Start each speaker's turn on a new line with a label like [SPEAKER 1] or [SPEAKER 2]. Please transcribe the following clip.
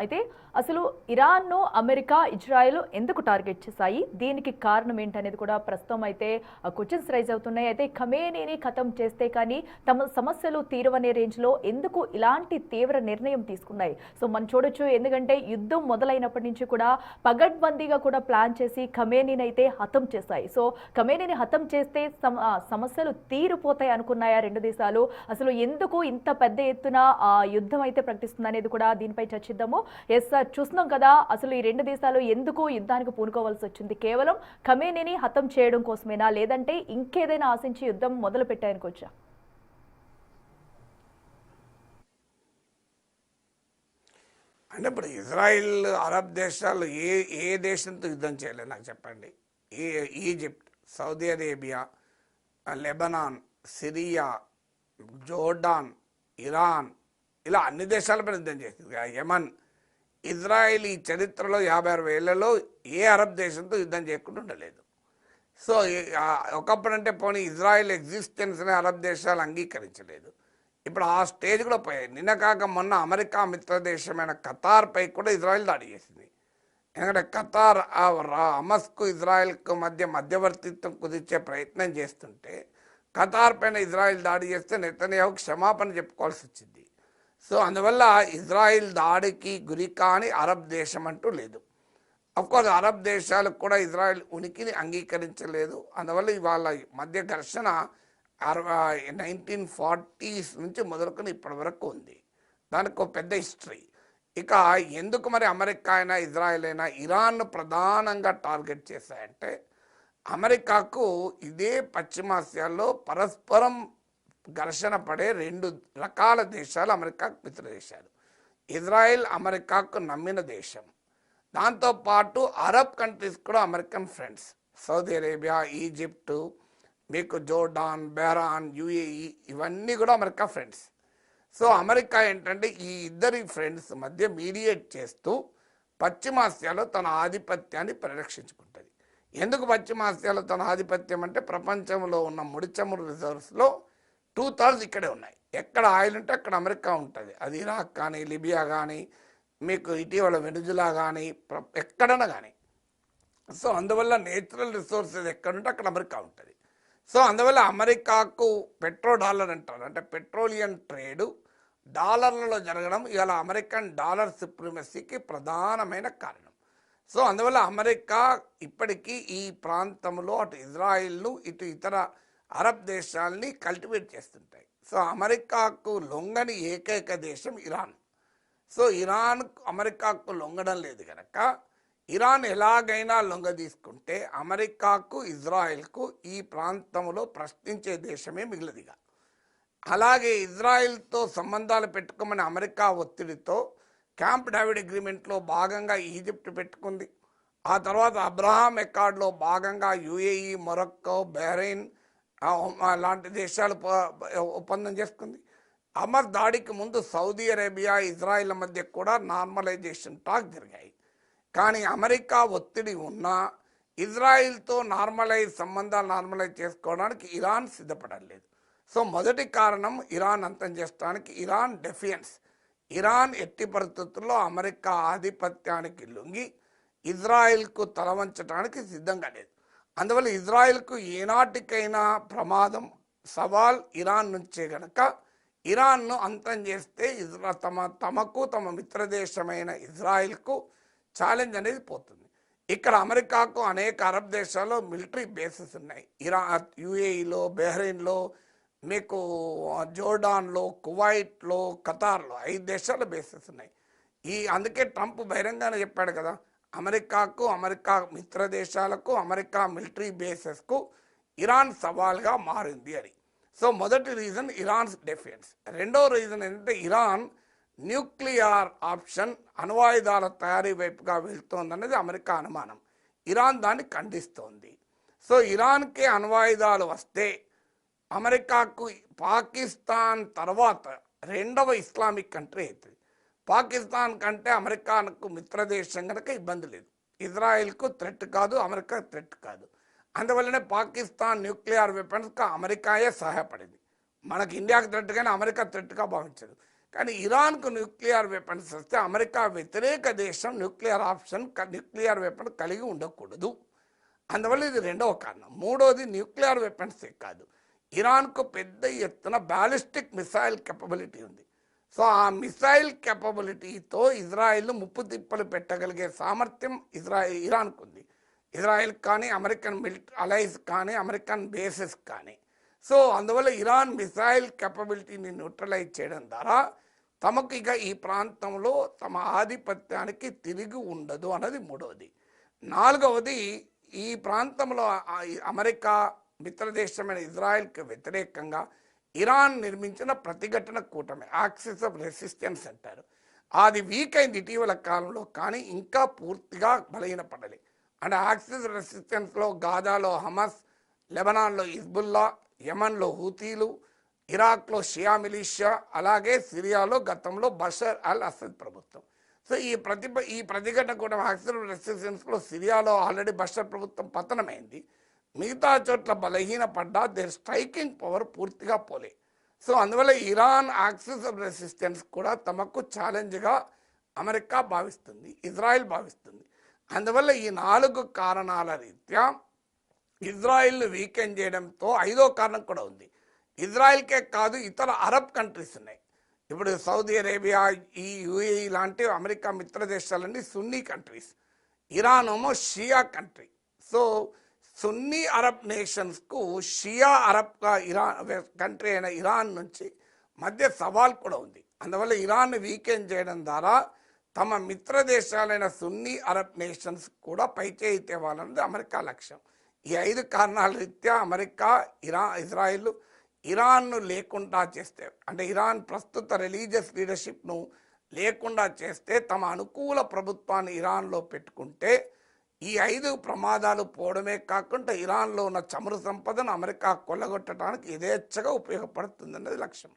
[SPEAKER 1] అయితే అసలు ఇరాన్ను America, Israel ఎందుకు టార్గెట్ చేశాయి? దీనికి కారణం ఏంటనేది కూడా ప్రస్తుతం అయితే క్వశ్చన్స్ రైజ్ అవుతున్నాయి. అయితే ఖమేనీని ఖతం చేస్తే కానీ తమ సమస్యలు తీరవనే రేంజ్లో ఎందుకు ఇలాంటి తీవ్ర నిర్ణయం తీసుకున్నాయి? సో మనం చూడొచ్చు, ఎందుకంటే యుద్ధం మొదలైనప్పటి నుంచి కూడా పగడ్బందీగా కూడా ప్లాన్ చేసి ఖమేనీని అయితే హతం చేశాయి. సో ఖమేనీని హతం చేస్తే సమస్యలు తీరిపోతాయి అనుకున్నాయా రెండు దేశాలు? అసలు ఎందుకు ఇంత పెద్ద ఎత్తున యుద్ధం అయితే ప్రకటిస్తుంది అనేది కూడా దీనిపై చర్చిద్దాము. ఎస్ సార్, చూస్తున్నాం కదా, అసలు ఈ రెండు దేశాలు ఎందుకు యుద్ధానికి పూనుకోవాల్సి వచ్చింది? కేవలం ఖమేనీని హతం చేయడం కోసమేనా, లేదంటే ఇంకేదైనా ఆశించి యుద్ధం మొదలు పెట్టాయనుకోవచ్చా?
[SPEAKER 2] అంటే ఇప్పుడు ఇజ్రాయిల్, అరబ్ దేశాలు ఏ దేశంతో యుద్ధం చేయలేదు నాకు చెప్పండి. Egypt, Saudi Arabia, Lebanon, Syria, Jordan, Iran, ఇలా అన్ని దేశాలపై యుద్ధం చేసింది. యమన్, ఇజ్రాయిల్ ఈ చరిత్రలో 56 ఏళ్లలో ఏ అరబ్ దేశంతో యుద్ధం చేయకుండా ఉండలేదు. సో ఒకప్పుడంటే పోనీ ఇజ్రాయిల్ ఎగ్జిస్టెన్స్ని అరబ్ దేశాలు అంగీకరించలేదు. ఇప్పుడు ఆ స్టేజ్ కూడా పోయాయి. నిన్న కాక మొన్న అమెరికా మిత్రదేశమైన ఖతార్పై కూడా ఇజ్రాయిల్ దాడి చేసింది. ఎందుకంటే ఖతార్ హమస్కు ఇజ్రాయిల్కు మధ్యవర్తిత్వం కుదిర్చే ప్రయత్నం చేస్తుంటే ఖతార్ పైన ఇజ్రాయిల్ దాడి చేస్తే నెతన్యాహు క్షమాపణ చెప్పుకోవాల్సి వచ్చింది. సో అందువల్ల ఇజ్రాయిల్ దాడికి గురి కాని అరబ్ దేశం అంటూ లేదు. అఫ్కోర్స్ అరబ్ దేశాలకు కూడా ఇజ్రాయిల్ ఉనికిని అంగీకరించలేదు. అందువల్ల ఇవాళ మధ్య ఘర్షణ 1940s నుంచి మొదలుకొని ఇప్పటి వరకు ఉంది. దానికి ఒక పెద్ద హిస్టరీ. ఇక ఎందుకు మరి అమెరికా అయినా ఇజ్రాయిల్ అయినా ఇరాన్ను ప్రధానంగా టార్గెట్ చేశాయంటే, అమెరికాకు ఇదే పశ్చిమాసియాలో పరస్పరం ఘర్షణ పడే రెండు రకాల దేశాలు అమెరికాకు మిత్ర దేశాలు. ఇజ్రాయిల్ అమెరికాకు నమ్మిన దేశం. దాంతోపాటు అరబ్ కంట్రీస్ కూడా American friends. Saudi Arabia, Egypt, మీకు జోర్డాన్, బెహ్రాన్, యుఏఈ, ఇవన్నీ కూడా అమెరికా ఫ్రెండ్స్. సో అమెరికా ఏంటంటే ఈ ఇద్దరి ఫ్రెండ్స్ మధ్య మీడియేట్ చేస్తూ పశ్చిమాసియాలో తన ఆధిపత్యాన్ని పరిరక్షించుకుంటుంది. ఎందుకు పశ్చిమాసియాలో తన ఆధిపత్యం అంటే, ప్రపంచంలో ఉన్న ముడి చమురు రిజర్వ్స్లో 2/3 ఇక్కడే ఉన్నాయి. ఎక్కడ ఆయిల్ ఉంటే అక్కడ అమెరికా ఉంటుంది. అది ఇరాక్ కానీ, లిబియా కానీ, మీకు ఇటీవల వెనుజులా కానీ, ఎక్కడైనా కానీ. సో అందువల్ల నేచురల్ రిసోర్సెస్ ఎక్కడుంటే అక్కడ అమెరికా ఉంటుంది. సో అందువల్ల అమెరికాకు పెట్రో డాలర్ అంటారు, అంటే పెట్రోలియం ట్రేడు డాలర్లలో జరగడం ఇవాళ అమెరికన్ డాలర్ సుప్రీమసీకి ప్రధానమైన కారణం. సో అందువల్ల అమెరికా ఇప్పటికీ ఈ ప్రాంతంలో అటు ఇజ్రాయిల్ను ఇటు ఇతర అరబ్ దేశాలని కల్టివేట్ చేస్తుంటాయి. సో అమెరికాకు లొంగని ఏకైక దేశం ఇరాన్. సో ఇరాన్ అమెరికాకు లొంగడం లేదు కనుక ఇరాన్ ఎలాగైనా లొంగ తీసుకుంటే అమెరికాకు, ఇజ్రాయెల్కు ఈ ప్రాంతంలో ప్రశ్నించే దేశమే మిగిలిదిగా. అలాగే ఇజ్రాయెల్తో సంబంధాలు పెట్టుకోమని అమెరికా ఒత్తిడితో క్యాంప్ డేవిడ్ అగ్రిమెంట్లో భాగంగా ఈజిప్ట్ పెట్టుకుంది. ఆ తర్వాత అబ్రహాం అకార్డ్లో భాగంగా యుఏఈ, మొరక్కో, బహ్రెయిన్ లాంటి దేశాలు ఒప్పందం చేసుకుంది. హమస్ దాడికి ముందు సౌదీ అరేబియా, ఇజ్రాయిల్ మధ్య కూడా నార్మలైజేషన్ టాక్ జరిగాయి. కానీ అమెరికా ఒత్తిడి ఉన్నా ఇజ్రాయిల్తో సంబంధాలు నార్మలైజ్ చేసుకోవడానికి ఇరాన్ సిద్ధపడలేదు. సో మొదటి కారణం ఇరాన్ అంతం చేసుకోవడానికి ఇరాన్ డెఫియన్స్. ఇరాన్ ఎట్టి పరిస్థితుల్లో అమెరికా ఆధిపత్యానికి లొంగి ఇజ్రాయిల్కు తలవంచడానికి సిద్ధంగా లేదు. అందువల్ల ఇజ్రాయిల్కు ఏనాటికైనా ప్రమాదం, సవాల్ ఇరాన్ నుంచే గనక ఇరాన్ను అంతం చేస్తే తమకు తమ మిత్రదేశమైన ఇజ్రాయిల్కు ఛాలెంజ్ అనేది పోతుంది. ఇక్కడ అమెరికాకు అనేక అరబ్ దేశాల్లో మిలిటరీ బేసెస్ ఉన్నాయి. యుఏఈలో, బహ్రెయిన్లో, మీకు జోర్డాన్లో, కువైట్లో, ఖతార్లో 5 దేశాల బేసెస్ ఉన్నాయి. అందుకే ట్రంప్ బహిరంగానే చెప్పాడు కదా, అమెరికా మిత్ర దేశాలకు, అమెరికా మిలిటరీ బేసెస్కు ఇరాన్ సవాల్గా మారింది అని. సో మొదటి రీజన్ ఇరాన్స్ డెఫెన్స్. రెండో రీజన్ ఏంటంటే ఇరాన్ న్యూక్లియర్ ఆప్షన్, అణ్వాయుధాల తయారీ వైపుగా వెళ్తోందనేది అమెరికా అనుమానం. ఇరాన్ దాన్ని ఖండిస్తోంది. సో ఇరాన్కే అణ్వాయుధాలు వస్తే అమెరికాకు పాకిస్తాన్ తర్వాత రెండవ ఇస్లామిక్ కంట్రీ అవుతుంది. పాకిస్తాన్ కంటే అమెరికాకు మిత్రదేశం కనుక ఇబ్బంది లేదు. ఇజ్రాయెల్కు థ్రెట్ కాదు, అమెరికా థ్రెట్ కాదు. అందువల్లనే పాకిస్తాన్ న్యూక్లియర్ వెపన్స్గా అమెరికాయే సహాయపడింది. మనకి ఇండియాకి థ్రెట్ కానీ అమెరికా థ్రెట్గా భావించదు. కానీ ఇరాన్కు న్యూక్లియర్ వెపన్స్ వస్తే అమెరికా వ్యతిరేక దేశం న్యూక్లియర్ వెపన్ కలిగి ఉండకూడదు. అందువల్ల ఇది రెండవ కారణం. మూడోది న్యూక్లియర్ వెపన్సే కాదు, ఇరాన్కు పెద్ద ఎత్తున బ్యాలిస్టిక్ మిసైల్ కెపబిలిటీ ఉంది. సో ఆ మిసైల్ కెపబిలిటీతో ఇజ్రాయెల్ ముప్పు తిప్పలు పెట్టగలిగే సామర్థ్యం ఇరాన్కు ఉంది. ఇజ్రాయెల్ కానీ, అమెరికన్ అలైస్ కానీ, అమెరికన్ బేసెస్ కానీ. సో అందువల్ల ఇరాన్ మిసైల్ కెపబిలిటీని న్యూట్రలైజ్ చేయడం ద్వారా తమకు ఇక ఈ ప్రాంతంలో తమ ఆధిపత్యానికి తిరిగి ఉండదు అన్నది మూడవది. నాలుగవది, ఈ ప్రాంతంలో అమెరికా మిత్రదేశమైన ఇజ్రాయెల్కి వ్యతిరేకంగా ఇరాన్ నిర్మించిన ప్రతిఘటన కూటమి, యాక్సిస్ ఆఫ్ రెసిస్టెన్స్ అంటారు, అది వీక్ అయింది ఇటీవల కాలంలో. కానీ ఇంకా పూర్తిగా బలహీనపడాలి. అంటే యాక్సిస్ రెసిస్టెన్స్లో గాజాలో హమస్, లెబనాన్లో హిజ్బుల్లా, యమన్లో హూతీలు, ఇరాక్లో షియా మిలిషియా, అలాగే సిరియాలో గతంలో బషర్ అల్ అసద్ ప్రభుత్వం. సో ఈ ప్రతిఘటన కూడా యాక్సిస్ రెసిస్టెన్స్లో సిరియాలో ఆల్రెడీ బషర్ ప్రభుత్వం పతనమైంది. మిగతా చోట్ల బలహీనపడ్డా దేర్ స్ట్రైకింగ్ పవర్ పూర్తిగా పోలే. సో అందువల్ల ఇరాన్ యాక్సిస్ ఆఫ్ రెసిస్టెన్స్ కూడా తమకు ఛాలెంజ్గా అమెరికా భావిస్తుంది, ఇజ్రాయెల్ భావిస్తుంది. అందువల్ల ఈ 4 కారణాల రీత్యా ఇజ్రాయెల్ను వీకెండ్ చేయడంతో ఐదో కారణం కూడా ఉంది. ఇజ్రాయెల్కే కాదు, ఇతర అరబ్ కంట్రీస్ ఉన్నాయి. ఇప్పుడు సౌదీ అరేబియా, ఈ యుఏఈ లాంటి అమెరికా మిత్ర దేశాలన్నీ సున్నీ కంట్రీస్, ఇరాన్ ఏమో షియా కంట్రీ. సో సున్నీ అరబ్ నేషన్స్కు షియా అరబ్గా కంట్రీ అయిన ఇరాన్ నుంచి మధ్య సవాల్ కూడా ఉంది. అందువల్ల ఇరాన్ వీకెండ్ చేయడం ద్వారా తమ మిత్ర దేశాలైన సున్నీ అరబ్ నేషన్స్ కూడా పైచేయి తేవాలన్నది అమెరికా లక్ష్యం. ఈ 5 కారణాల రీత్యా అమెరికా, ఇజ్రాయిల్ ఇరాన్ను లేకుండా చేస్తే, అంటే ఇరాన్ ప్రస్తుత రిలీజియస్ లీడర్షిప్ను లేకుండా చేస్తే, తమ అనుకూల ప్రభుత్వాన్ని ఇరాన్లో పెట్టుకుంటే ఈ 5 ప్రమాదాలు పోవడమే కాకుండా ఇరాన్లో ఉన్న చమురు సంపదను అమెరికా కొల్లగొట్టడానికి యథేచ్ఛగా ఉపయోగపడుతుందన్నది లక్ష్యం.